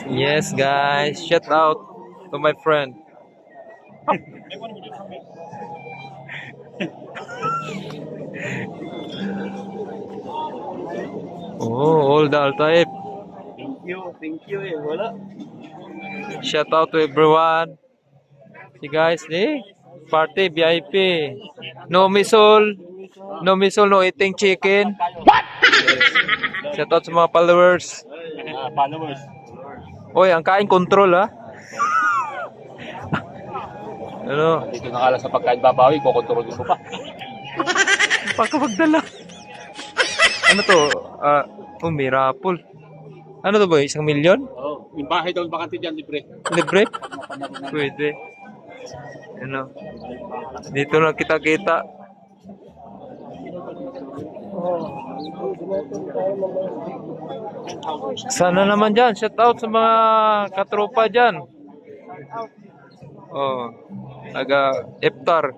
Yes, guys. Shout out to my friend. Oh, all the Altaif. Thank you eh. Wala. Shout out to everyone. See guys, party VIP. No misol. No misol, no eating chicken. Shout out sa mga followers. Followers. Oy, ang kain control ha. Ano? Dito nakala sa pagkain babawi, kukontrolin ko pa. Pagkapagdala. Ano to? May raffle. Ano to boy? 1,000,000? Oh, yung bahay daw bakante diyan libre. Libre? Pwede. Ano? Dito na kita-kita. Sana naman dyan. Shout out sa mga katropa dyan. Oh, taga iftar.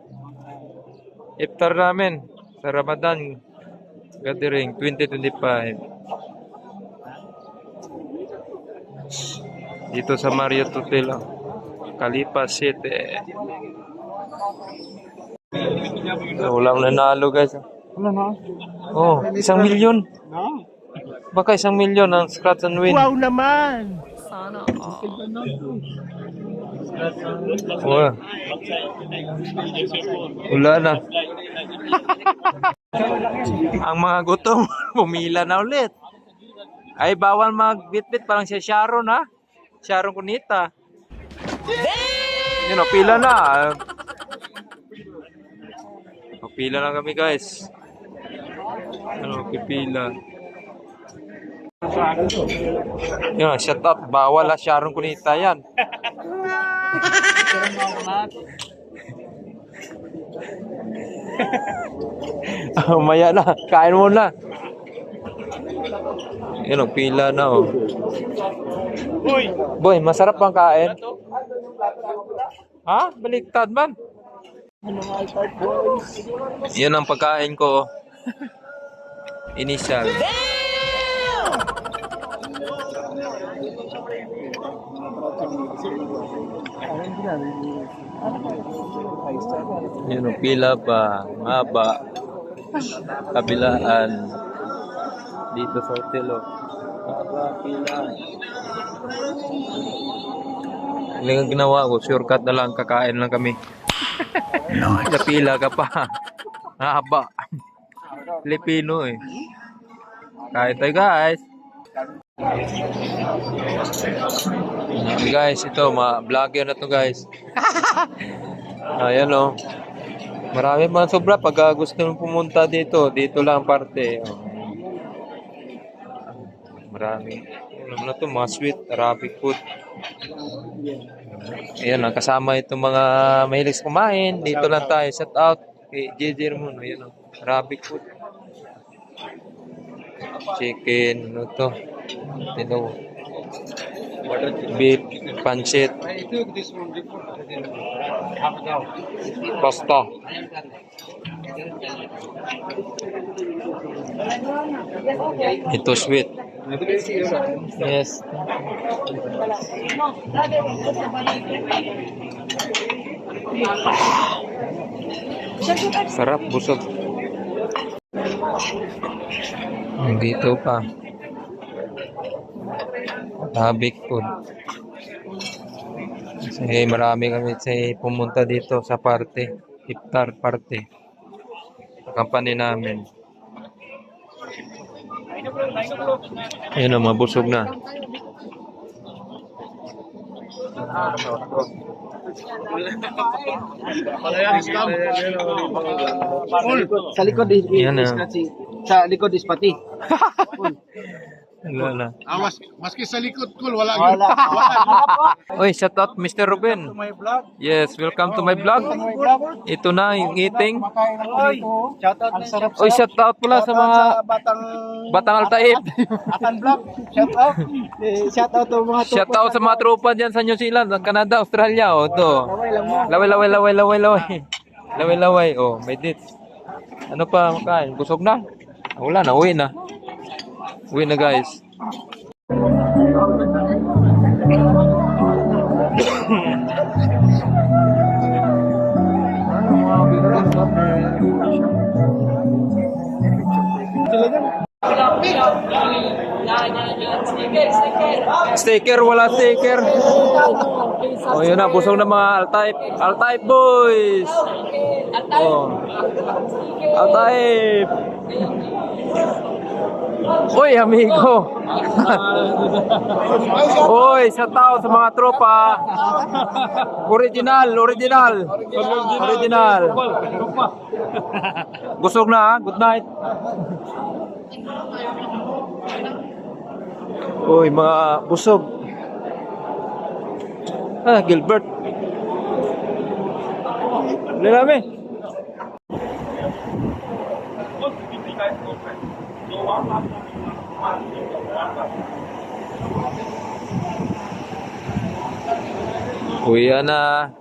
Iftar namin sa Ramadan Gathering 2025. Dito sa Marriott Hotel, Calipa City. Walang nanalo guys. Ano na? Oh, 1,000,000. No. Baka 1,000,000 ang scratch and win. Wow naman. Sana. Oh. Wala na. Ang mga gutom, pumila na ulit. Ay, bawal magbitbit parang si Sharon ha. Sharon Cunita. Yun o, pila na. Pila na kami guys. Ano, pipila. Yun, shut up. Bawal ha, Sharon Cunita yan. Maya na, kain mo na. Yun o, pila na o. Boy, masarap bang kain? Ha? Baliktad man. Yan ang pagkain ko. Initial. Yan ang pila pa. Maba. Kabilaan. Dito sa hotel o. Maba, pila. Ang ginawa ko, shortcut na lang, kakain lang kami. Napila ka pa. Haba. Filipino eh. Kain tayo guys. Guys, ito, vlogger na to guys. Ayan o. Marami man sobra pag gusto nyo pumunta dito. Dito lang parte. Marami. Alam na to, mga sweet, Arabic food. Ayan, kasama itong mga mahilig kumain. Dito lang tayo. Shout out kay JJ Ramon. Ayan o, Arabic food. Chicken, ano to? Beef, pancit, pasta. Ito sweet. Yes. Sarap, busog. Dito pa. Arabic food. Kasi marami kami pumunta dito sa parte. Iftar parte. Company namin. Ayun na, mabusog na. Sa likod Yan na. sa likod is pati. Wala na. Maski sa likod ko, wala. Oy, shout out Mr. Ruben. My vlog. Yes, welcome to my vlog. Ito na yung eating. Oy, shout out na sarap. Oy, shout out pala sa mga Batang Altaif. Akan vlog. Shout out. Shout out to mga Shout out sa mga tropa dyan sa New Zealand, sa Canada, Australia. O, ito. Laway. Oh, may dates. Ano pa makain? Busog na? Wala na, uwi na. Uwi na guys. Sticker, wala sticker. Oh, yun na, busog na mga Altype. Altype boys. Oh. Altype. Uy, amigo. Uy, sa tao sa mga tropa. Original. Busog na, ha? Good night. Uy, mga busog. Gilbert. Lelame. Uwi na.